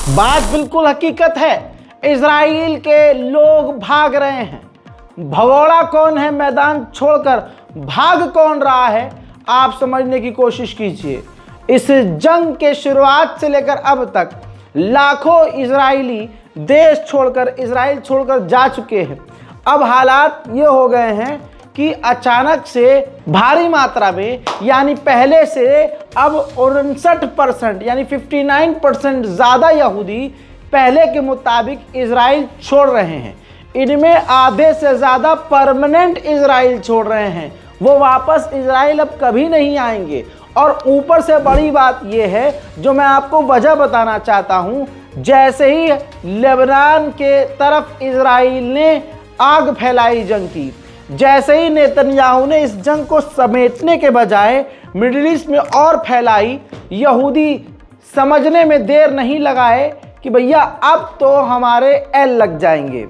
बात बिल्कुल हकीकत है, इजराइल के लोग भाग रहे हैं। भगोड़ा कौन है, मैदान छोड़कर भाग कौन रहा है, आप समझने की कोशिश कीजिए। इस जंग के शुरुआत से लेकर अब तक लाखों इजरायली देश छोड़कर, इजराइल छोड़कर जा चुके हैं। अब हालात ये हो गए हैं कि अचानक से भारी मात्रा में, यानी पहले से अब 59% यानी 59% ज़्यादा यहूदी पहले के मुताबिक इजराइल छोड़ रहे हैं। इनमें आधे से ज़्यादा परमानेंट इजराइल छोड़ रहे हैं, वो वापस इजराइल अब कभी नहीं आएंगे। और ऊपर से बड़ी बात यह है, जो मैं आपको वजह बताना चाहता हूँ, जैसे ही लेबनान के तरफ इजराइल ने आग फैलाई जंग की, जैसे ही नेतन्याहू ने इस जंग को समेटने के बजाय मिडिल ईस्ट में और फैलाई, यहूदी समझने में देर नहीं लगाए कि भैया अब तो हमारे एल लग जाएंगे,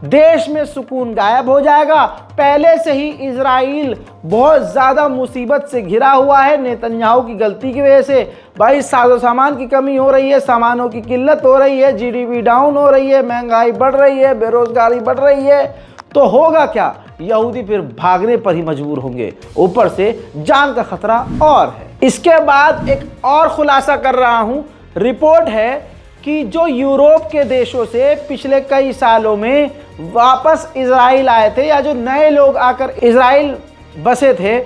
देश में सुकून गायब हो जाएगा। पहले से ही इजराइल बहुत ज़्यादा मुसीबत से घिरा हुआ है नेतन्याहू की गलती की वजह से। भाई साजो सामान की कमी हो रही है, सामानों की किल्लत हो रही है, जीडीपी डाउन हो रही है, महंगाई बढ़ रही है, बेरोजगारी बढ़ रही है, तो होगा क्या, यहूदी फिर भागने पर ही मजबूर होंगे। ऊपर से जान का खतरा और है। इसके बाद एक और खुलासा कर रहा हूं, रिपोर्ट है कि जो यूरोप के देशों से पिछले कई सालों में वापस इजराइल आए थे, या जो नए लोग आकर इजराइल बसे थे,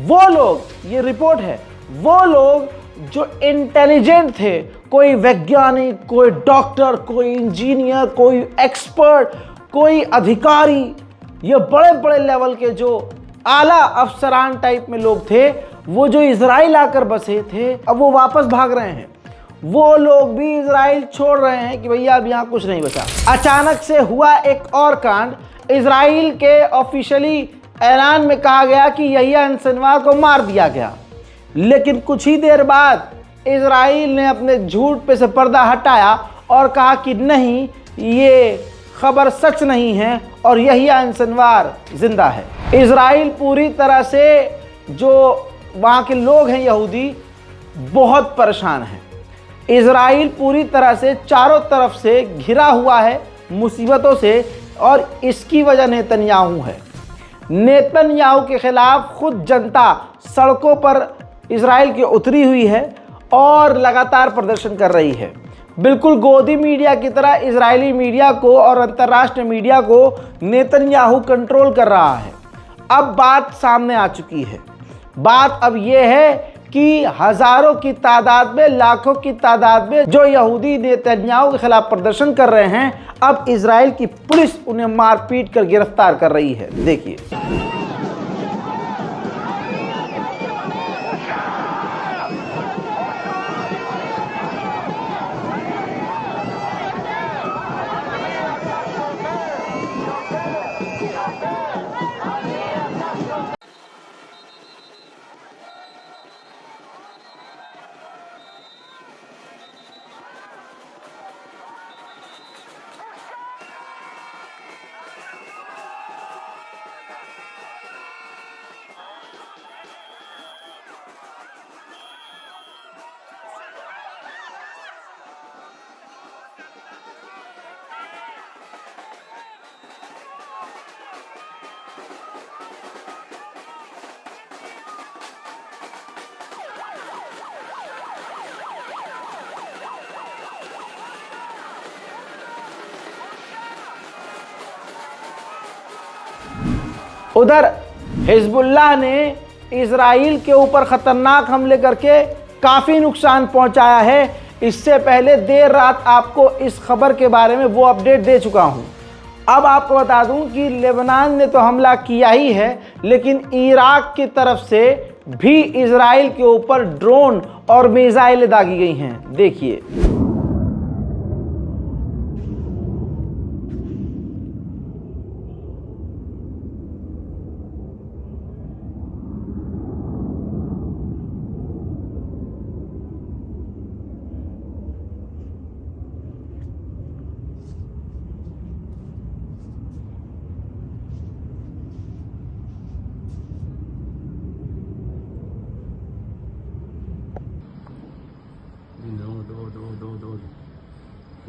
वो लोग, ये रिपोर्ट है, वो लोग जो इंटेलिजेंट थे, कोई वैज्ञानिक, कोई डॉक्टर, कोई इंजीनियर, कोई एक्सपर्ट, कोई अधिकारी, ये बड़े बड़े लेवल के जो आला अफसरान टाइप में लोग थे, वो जो इजराइल आकर बसे थे, अब वो वापस भाग रहे हैं। वो लोग भी इजराइल छोड़ रहे हैं कि भैया अब यहाँ कुछ नहीं बचा। अचानक से हुआ एक और कांड। इजराइल के ऑफिशियली ऐलान में कहा गया कि यहिया सिनवार को मार दिया गया, लेकिन कुछ ही देर बाद इजराइल ने अपने झूठ पे से पर्दा हटाया और कहा कि नहीं, ये खबर सच नहीं है और यहिया सिनवार जिंदा है। इजराइल पूरी तरह से, जो वहाँ के लोग हैं यहूदी, बहुत परेशान हैं। इजराइल पूरी तरह से चारों तरफ से घिरा हुआ है मुसीबतों से, और इसकी वजह नेतन्याहू है। नेतन्याहू के खिलाफ खुद जनता सड़कों पर इजराइल की उतरी हुई है और लगातार प्रदर्शन कर रही है। बिल्कुल गोदी मीडिया की तरह इजरायली मीडिया को और अंतर्राष्ट्रीय मीडिया को नेतन्याहू कंट्रोल कर रहा है। अब बात सामने आ चुकी है। बात अब यह है कि हजारों की तादाद में, लाखों की तादाद में जो यहूदी नेतन्याहू के खिलाफ प्रदर्शन कर रहे हैं, अब इजराइल की पुलिस उन्हें मारपीट कर गिरफ्तार कर रही है। देखिए, उधर हिजबुल्लाह ने इजराइल के ऊपर खतरनाक हमले करके काफ़ी नुकसान पहुंचाया है। इससे पहले देर रात आपको इस खबर के बारे में वो अपडेट दे चुका हूं। अब आपको बता दूं कि लेबनान ने तो हमला किया ही है, लेकिन इराक की तरफ से भी इजराइल के ऊपर ड्रोन और मिसाइलें दागी गई हैं। देखिए, दो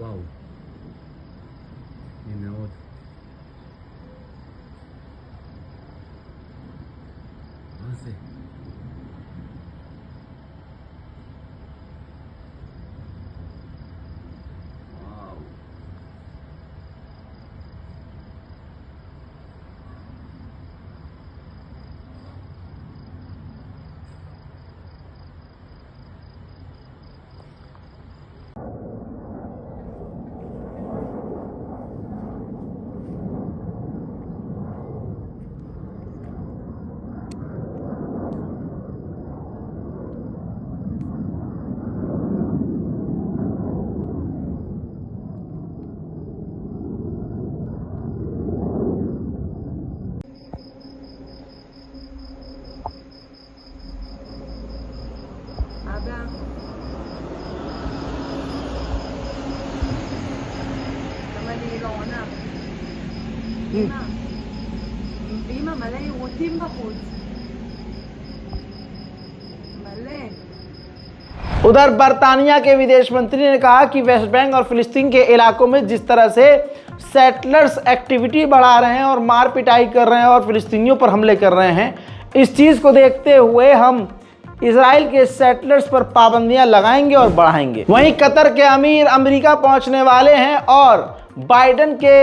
Wow. Dime otro. No sé. Wow. אבא. למה אני לא עונה? אמא, מלא יירוטים בחוץ. מלא. उधर बर्तानिया के विदेश मंत्री ने कहा कि वेस्ट बैंक और फिलिस्तीन के इलाकों में जिस तरह से सेटलर्स एक्टिविटी बढ़ा रहे हैं और मार पिटाई कर रहे हैं और फिलिस्तीनियों पर हमले कर रहे हैं, इस चीज़ को देखते हुए हम इजराइल के सेटलर्स पर पाबंदियां लगाएंगे और बढ़ाएंगे। वहीं कतर के अमीर अमेरिका पहुंचने वाले हैं और बाइडेन के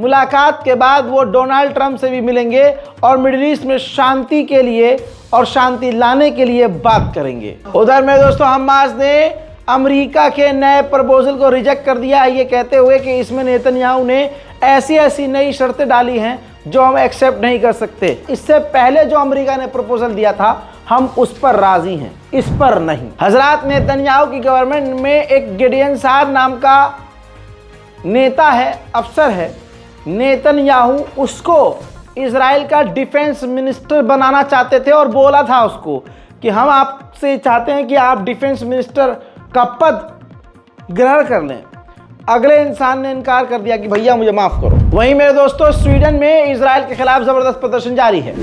मुलाकात के बाद वो डोनाल्ड ट्रंप से भी मिलेंगे और मिडिल ईस्ट में शांति के लिए और शांति लाने के लिए बात करेंगे। उधर में दोस्तों हमास ने अमेरिका के नए प्रपोजल को रिजेक्ट कर दिया है, ये कहते हुए कि इसमें नेतन्याहू ने ऐसी नई शर्तें डाली हैं जो हम एक्सेप्ट नहीं कर सकते। इससे पहले जो अमेरिका ने प्रपोजल दिया था हम उस पर राजी हैं, इस पर नहीं। हजरत नेतन्याहू की गवर्नमेंट में एक गिडियन साहब नाम का नेता है, अफसर है। नेतन्याहू उसको इजराइल का डिफेंस मिनिस्टर बनाना चाहते थे और बोला था उसको कि हम आपसे चाहते हैं कि आप डिफेंस मिनिस्टर का पद ग्रहण कर लें। अगले इंसान ने इनकार कर दिया कि भैया मुझे माफ करो। वहीं मेरे दोस्तों स्वीडन में इजराइल के खिलाफ जबरदस्त प्रदर्शन जारी है।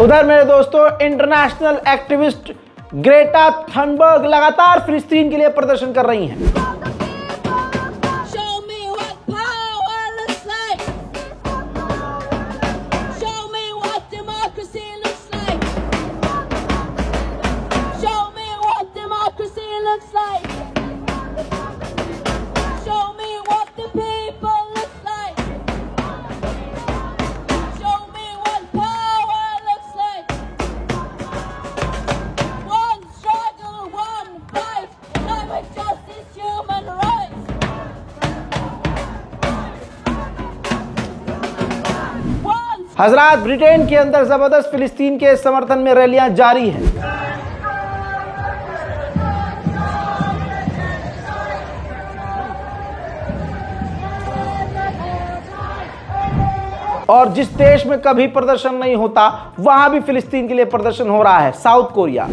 उधर मेरे दोस्तों इंटरनेशनल एक्टिविस्ट ग्रेटा थनबर्ग लगातार फिलिस्तीन के लिए प्रदर्शन कर रही हैं। हजरात ब्रिटेन के अंदर जबरदस्त फिलिस्तीन के समर्थन में रैलियां जारी हैं। और जिस देश में कभी प्रदर्शन नहीं होता वहां भी फिलिस्तीन के लिए प्रदर्शन हो रहा है, साउथ कोरिया।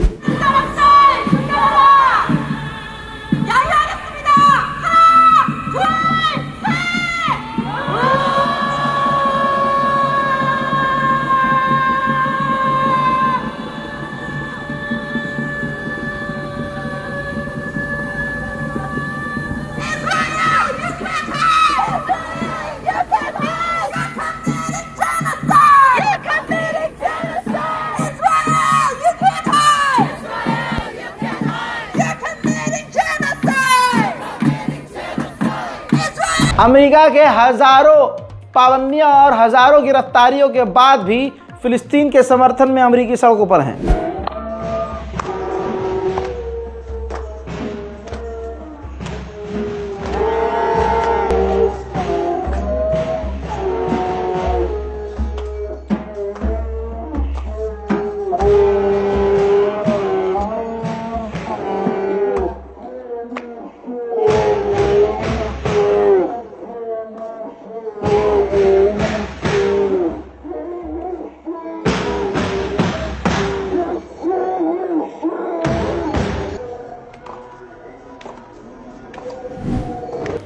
अमेरिका के हजारों पाबंदियां और हजारों गिरफ्तारियों के बाद भी फिलिस्तीन के समर्थन में अमेरिकी सड़कों पर हैं।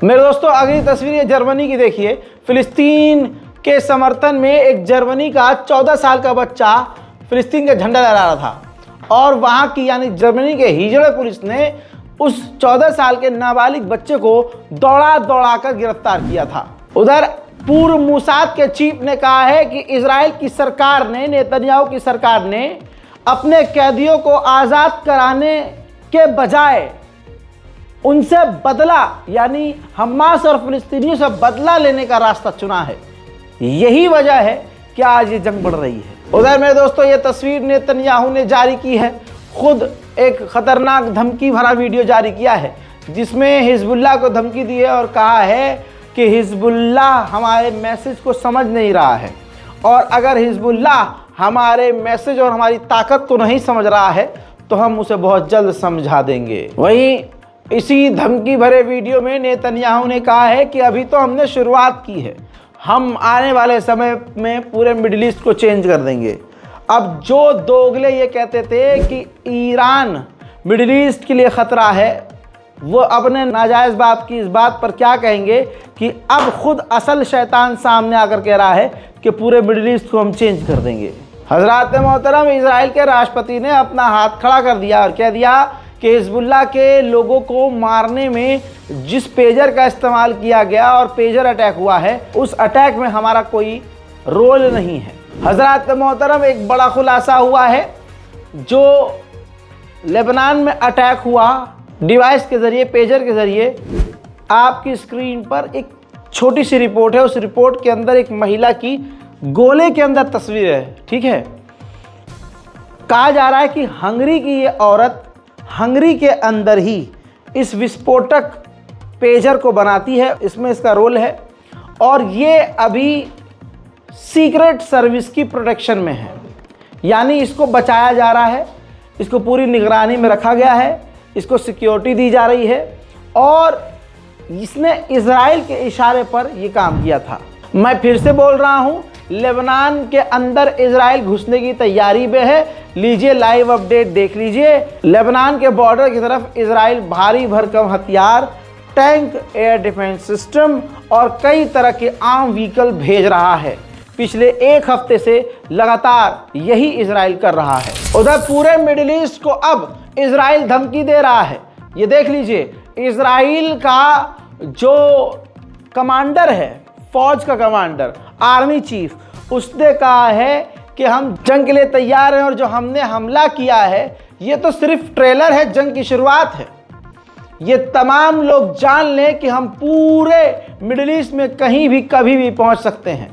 मेरे दोस्तों अगली तस्वीर ये जर्मनी की देखिए। फिलिस्तीन के समर्थन में एक जर्मनी का 14 साल का बच्चा फिलिस्तीन का झंडा लहरा रहा था और वहाँ की यानी जर्मनी के हिजड़े पुलिस ने उस 14 साल के नाबालिग बच्चे को दौड़ा दौड़ा कर गिरफ्तार किया था। उधर पूर्व मूसाद के चीफ ने कहा है कि इजराइल की सरकार ने, नेतन्याहू की सरकार ने अपने कैदियों को आज़ाद कराने के बजाय उनसे बदला यानी हमास और फिलिस्तीनियों से बदला लेने का रास्ता चुना है। यही वजह है कि आज ये जंग बढ़ रही है। उधर मेरे दोस्तों ये तस्वीर नेतन्याहू ने जारी की है। खुद एक खतरनाक धमकी भरा वीडियो जारी किया है जिसमें हिजबुल्लाह को धमकी दी है और कहा है कि हिजबुल्लाह हमारे मैसेज को समझ नहीं रहा है और अगर हिजबुल्लाह हमारे मैसेज और हमारी ताकत को नहीं समझ रहा है तो हम उसे बहुत जल्द समझा देंगे। वहीं इसी धमकी भरे वीडियो में नेतन्याहू ने कहा है कि अभी तो हमने शुरुआत की है, हम आने वाले समय में पूरे मिडिल ईस्ट को चेंज कर देंगे। अब जो दोगले ये कहते थे कि ईरान मिडिल ईस्ट के लिए ख़तरा है, वो अपने नाजायज़ बाप की इस बात पर क्या कहेंगे कि अब खुद असल शैतान सामने आकर कह रहा है कि पूरे मिडिल ईस्ट को हम चेंज कर देंगे। हज़रात मोहतरम, इजराइल के राष्ट्रपति ने अपना हाथ खड़ा कर दिया और कह दिया कि हिजबुल्लाह के लोगों को मारने में जिस पेजर का इस्तेमाल किया गया और पेजर अटैक हुआ है, उस अटैक में हमारा कोई रोल नहीं है। हज़रात मोहतरम, एक बड़ा खुलासा हुआ है। जो लेबनान में अटैक हुआ डिवाइस के ज़रिए, पेजर के ज़रिए, आपकी स्क्रीन पर एक छोटी सी रिपोर्ट है। उस रिपोर्ट के अंदर एक महिला की गोले के अंदर तस्वीर है। ठीक है, कहा जा रहा है कि हंगरी की ये औरत हंगरी के अंदर ही इस विस्फोटक पेजर को बनाती है, इसमें इसका रोल है और ये अभी सीक्रेट सर्विस की प्रोटेक्शन में है, यानी इसको बचाया जा रहा है, इसको पूरी निगरानी में रखा गया है, इसको सिक्योरिटी दी जा रही है और इसने इजराइल के इशारे पर यह काम किया था। मैं फिर से बोल रहा हूं, लेबनान के अंदर इजराइल घुसने की तैयारी में है। लीजिए लाइव अपडेट देख लीजिए। लेबनान के बॉर्डर की तरफ इजराइल भारी भरकम हथियार, टैंक, एयर डिफेंस सिस्टम और कई तरह के आम व्हीकल भेज रहा है। पिछले एक हफ्ते से लगातार यही इजराइल कर रहा है। उधर पूरे मिडिल ईस्ट को अब इजराइल धमकी दे रहा है। ये देख लीजिए, इजराइल का जो कमांडर है, फौज का कमांडर, आर्मी चीफ, उसने कहा है कि हम जंग के लिए तैयार हैं और जो हमने हमला किया है ये तो सिर्फ ट्रेलर है, जंग की शुरुआत है। ये तमाम लोग जान लें कि हम पूरे मिडिल ईस्ट में कहीं भी कभी भी पहुंच सकते हैं।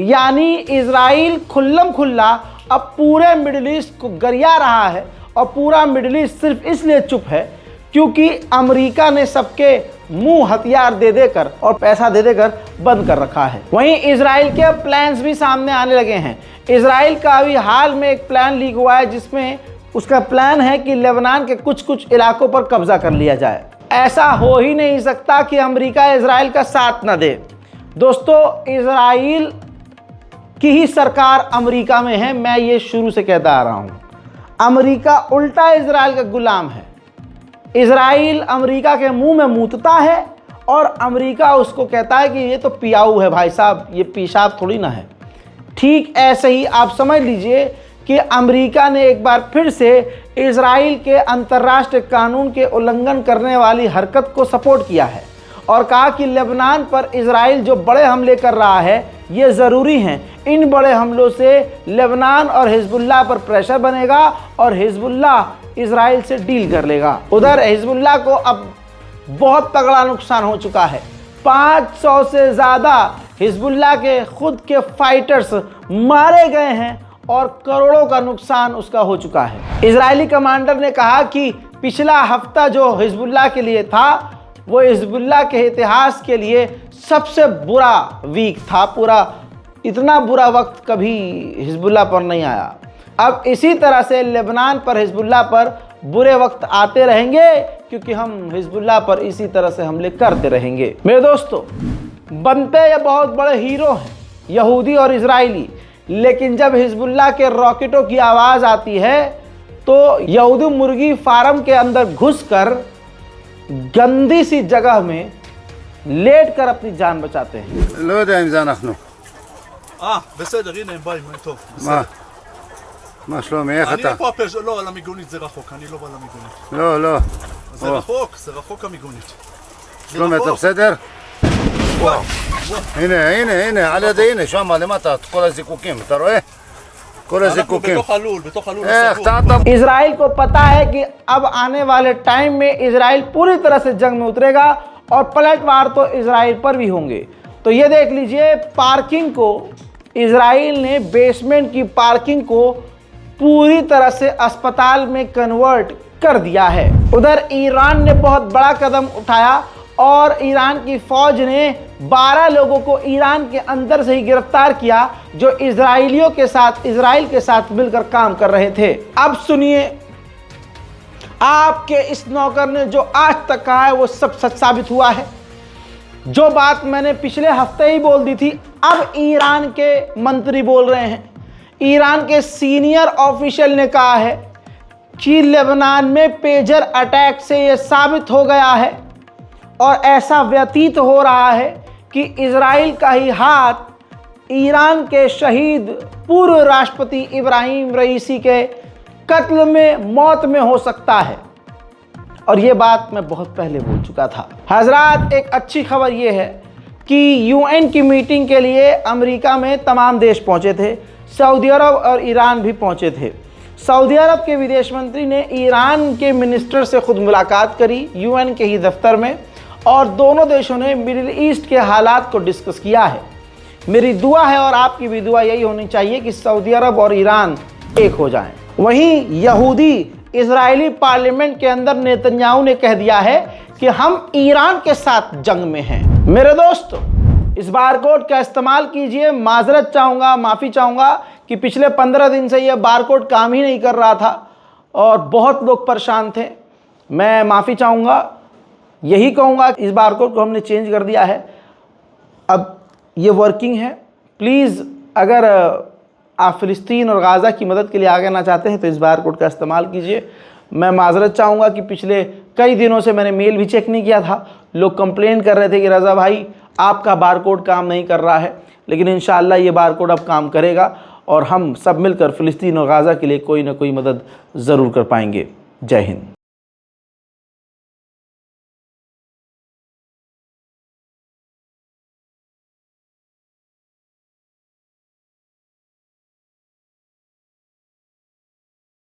यानी इजराइल खुल्लम खुल्ला अब पूरे मिडिल ईस्ट को गरिया रहा है और पूरा मिडिल ईस्ट सिर्फ इसलिए चुप है क्योंकि अमेरिका ने सबके मुंह हथियार दे देकर और पैसा दे देकर बंद कर रखा है। वहीं इजराइल के प्लान्स भी सामने आने लगे हैं। इजराइल का अभी हाल में एक प्लान लीक हुआ है जिसमें उसका प्लान है कि लेबनान के कुछ कुछ इलाकों पर कब्जा कर लिया जाए। ऐसा हो ही नहीं सकता कि अमेरिका इजराइल का साथ न दे। दोस्तों, इजराइल की ही सरकार अमेरिका में है, मैं ये शुरू से कहता आ रहा हूँ। अमेरिका उल्टा इजराइल का गुलाम है। इजराइल अमेरिका के मुंह में मूतता है और अमेरिका उसको कहता है कि ये तो पियाऊ है भाई साहब, ये पेशाब थोड़ी ना है। ठीक ऐसे ही आप समझ लीजिए कि अमेरिका ने एक बार फिर से इजराइल के अंतर्राष्ट्रीय कानून के उल्लंघन करने वाली हरकत को सपोर्ट किया है और कहा कि लेबनान पर इजराइल जो बड़े हमले कर रहा है ये ज़रूरी हैं। इन बड़े हमलों से लेबनान और हिजबुल्लाह पर प्रेशर बनेगा और हिजबुल्लाह इजराइल से डील कर लेगा। उधर हिजबुल्लाह को अब बहुत तगड़ा नुकसान हो चुका है। 500 से ज़्यादा हिजबुल्लाह के खुद के फाइटर्स मारे गए हैं और करोड़ों का नुकसान उसका हो चुका है। इजरायली कमांडर ने कहा कि पिछला हफ्ता जो हिजबुल्लाह के लिए था वो हिजबुल्लाह के इतिहास के लिए सबसे बुरा वीक था। पूरा इतना बुरा वक्त कभी हिजबुल्लाह पर नहीं आया। अब इसी तरह से लेबनान पर, हिजबुल्लाह पर बुरे वक्त आते रहेंगे क्योंकि हम हिजबुल्लाह पर इसी तरह से हमले करते रहेंगे। मेरे दोस्तों, बनते ये बहुत बड़े हीरो हैं यहूदी और इजरायली, लेकिन जब हिजबुल्लाह के रॉकेटों की आवाज़ आती है तो यहूदी मुर्गी फार्म के अंदर घुसकर गंदी सी जगह में लेट कर अपनी जान बचाते हैं। לא יודע אם זה אנחנו. בסדר, הנה הם באים, טוב. מה? מה שלומי, איך אני אתה? פה לא, על המיגונית זה רחוק, אני לא בא למיגונית. לא, לא. זה רחוק המיגונית. שלומי, אתה בסדר? הנה, על ידי, הנה, שם למטה, כל הזיקוקים, אתה רואה? כל אנחנו הזיקוקים. בתוך הלול איך, הסגור. אתה... इजराइल को पता है कि अब आने वाले टाइम में इजराइल पूरी तरह से जंग में उतरेगा और पलटवार तो इजराइल पर भी होंगे। तो ये देख लीजिए, पार्किंग को इजराइल ने बेसमेंट की पार्किंग को पूरी तरह से अस्पताल में कन्वर्ट कर दिया है। उधर ईरान ने बहुत बड़ा कदम उठाया और ईरान की फौज ने 12 लोगों को ईरान के अंदर से ही गिरफ्तार किया जो इजराइलियों के साथ, इजराइल के साथ मिलकर काम कर रहे थे। अब सुनिए, आपके इस नौकर ने जो आज तक कहा है वो सब सच साबित हुआ है। जो बात मैंने पिछले हफ्ते ही बोल दी थी, अब ईरान के मंत्री बोल रहे हैं। ईरान के सीनियर ऑफिशियल ने कहा है कि लेबनान में पेजर अटैक से यह साबित हो गया है और ऐसा व्यतीत हो रहा है कि इजराइल का ही हाथ ईरान के शहीद पूर्व राष्ट्रपति इब्राहिम रईसी के कत्ल में, मौत में हो सकता है। और ये बात मैं बहुत पहले बोल चुका था। हजरात, एक अच्छी खबर ये है कि यूएन की मीटिंग के लिए अमेरिका में तमाम देश पहुंचे थे, सऊदी अरब और ईरान भी पहुंचे थे। सऊदी अरब के विदेश मंत्री ने ईरान के मिनिस्टर से खुद मुलाकात करी यूएन के ही दफ्तर में और दोनों देशों ने मिडिल ईस्ट के हालात को डिस्कस किया है। मेरी दुआ है और आपकी भी दुआ यही होनी चाहिए कि सऊदी अरब और ईरान एक हो जाएं। वहीं यहूदी इजरायली पार्लियामेंट के अंदर नेतन्याहू ने कह दिया है कि हम ईरान के साथ जंग में हैं। मेरे दोस्तों, इस बारकोड का इस्तेमाल कीजिए। माजरत चाहूँगा, माफ़ी चाहूँगा कि पिछले 15 दिन से यह बारकोड काम ही नहीं कर रहा था और बहुत लोग परेशान थे। मैं माफ़ी चाहूँगा, यही कहूँगा इस बारकोड को हमने चेंज कर दिया है, अब ये वर्किंग है। प्लीज़ अगर आप फ़िलिस्तीन और गाज़ा की मदद के लिए आगे आना चाहते हैं तो इस बारकोड का इस्तेमाल कीजिए। मैं माजरत चाहूँगा कि पिछले कई दिनों से मैंने मेल भी चेक नहीं किया था। लोग कंप्लेंट कर रहे थे कि रज़ा भाई आपका बारकोड काम नहीं कर रहा है, लेकिन इंशाअल्लाह ये बारकोड अब काम करेगा और हम सब मिलकर फ़िलिस्तीन और गाज़ा के लिए कोई ना कोई मदद ज़रूर कर पाएंगे। जय हिंद।